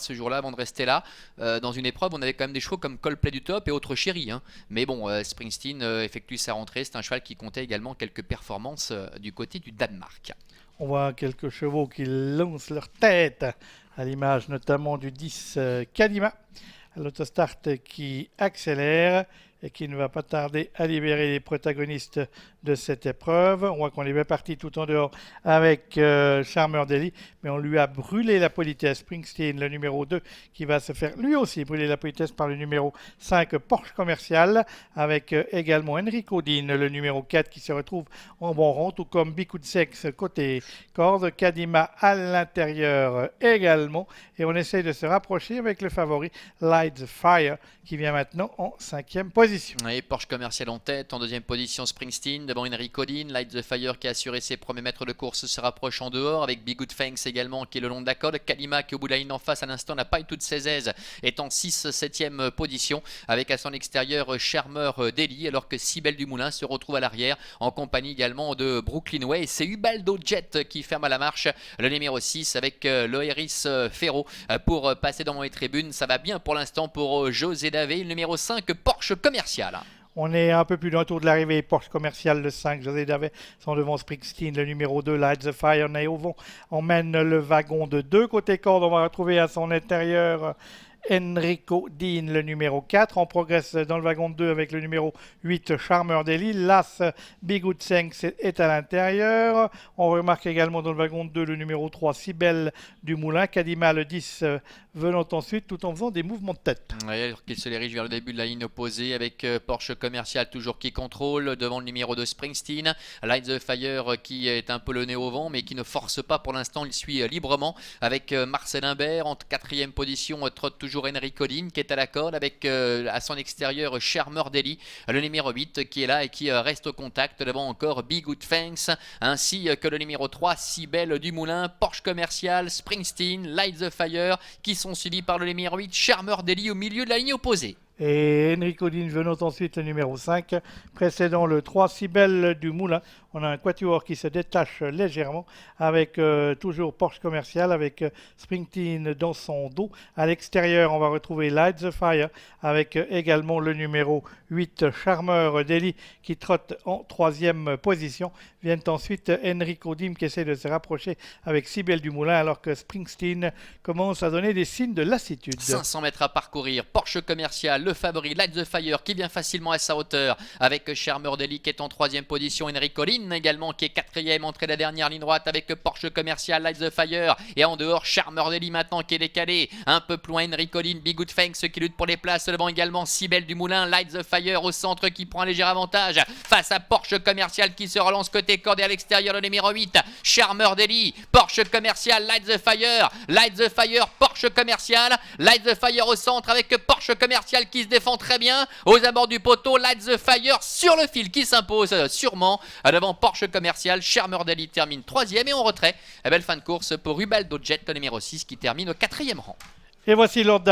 ce jour-là avant de rester là. Dans une épreuve, on avait quand même des chevaux comme Coldplay du Top et autres Chéri. Hein. Mais bon, Springsteen effectue sa rentrée. C'est un cheval qui comptait également quelques performances du côté du Danemark. On voit quelques chevaux qui lancent leur tête, à l'image notamment du 10 Kadima, à l'autostart qui accélère et qui ne va pas tarder à libérer les protagonistes de cette épreuve. On voit qu'on est bien parti tout en dehors avec Charmer Daly, mais on lui a brûlé la politesse. Springsteen, le numéro 2, qui va se faire lui aussi brûler la politesse par le numéro 5 Porsche Commercial, avec également Enrico Dean, le numéro 4, qui se retrouve en bon rang, tout comme Bikutsex côté corde, Kadima à l'intérieur également, et on essaye de se rapprocher avec le favori Light the Fire, qui vient maintenant en 5e position. Et Porsche Commercial en tête, en deuxième position Springsteen, devant Enrico Dean, Light the Fire qui a assuré ses premiers mètres de course se rapproche en dehors, avec Big Good Fangs également qui est le long de la corde, Kadima qui au bout de la ligne en face à l'instant n'a pas eu toutes ses aises, est en 6-7e position, avec à son extérieur Charmer Daly, alors que Cybelle du Moulin se retrouve à l'arrière, en compagnie également de Brooklyn Way, c'est Ubaldo Jet qui ferme à la marche, le numéro 6 avec Loeris Ferro pour passer dans les tribunes, ça va bien pour l'instant pour José Davé, le numéro 5 Porsche Commercial. On est un peu plus d'un tour de l'arrivée. Porsche Commercial, le 5, José Davé, sont devant Springsteen, le numéro 2, Light the Fire, Naouvon emmène le wagon de 2 côté corde. On va retrouver à son intérieur Enrico Dean, le numéro 4. On progresse dans le wagon de 2 avec le numéro 8, Charmer Daly. L'As Bigutsengs est à l'intérieur. On remarque également dans le wagon de 2 le numéro 3, Cybelle du Moulin. Kadima, le 10, venant ensuite tout en faisant des mouvements de tête. Oui, alors qu'il se dirige vers le début de la ligne opposée avec Porsche Commercial toujours qui contrôle devant le numéro 2 Springsteen. Light the Fire qui est un peu le nez au vent mais qui ne force pas pour l'instant, il suit librement avec Marcel Imbert en 4e position, trotte toujours Enrico Dean qui est à la corde avec à son extérieur Charmer Daly, le numéro 8 qui est là et qui reste au contact devant encore Big Good Fangs ainsi que le numéro 3 Cybelle du Moulin, Porsche Commercial, Springsteen, Light the Fire qui sont suivis par le numéro 8 Charmer Daly au milieu de la ligne opposée. Et Enrico Dean venant ensuite le numéro 5, précédant le 3 Cybelle du Moulin. On a un quatuor qui se détache légèrement avec toujours Porsche Commercial avec Springsteen dans son dos. À l'extérieur, on va retrouver Light the Fire avec également le numéro 8 Charmer Daly qui trotte en 3e position. Viennent ensuite Enrico Dean qui essaie de se rapprocher avec Cybelle du Moulin alors que Springsteen commence à donner des signes de lassitude. 500 mètres à parcourir, Porsche Commercial, le favori Light the Fire qui vient facilement à sa hauteur avec Charmer Daly qui est en 3e position, Enrico Dean également qui est 4e, entrée de la dernière ligne droite avec Porsche Commercial, Light the Fire et en dehors Charmer Daly maintenant qui est décalé un peu plus loin, Enrico Dean, Big Good Fangs qui lutte pour les places, devant également Cybelle du Moulin, Light the Fire au centre qui prend un léger avantage face à Porsche Commercial qui se relance côté corde et à l'extérieur le numéro 8 Charmer Daly, Porsche Commercial, Light the Fire, Porsche Commercial, Light the Fire au centre avec Porsche Commercial qui se défend très bien aux abords du poteau, Light the Fire sur le fil qui s'impose sûrement devant Porsche Commercial. Charmer Daly termine 3e et en retrait. Belle fin de course pour Ubaldo Jet, le numéro 6 qui termine au 4e rang. Et voici l'ordre d'arrivée.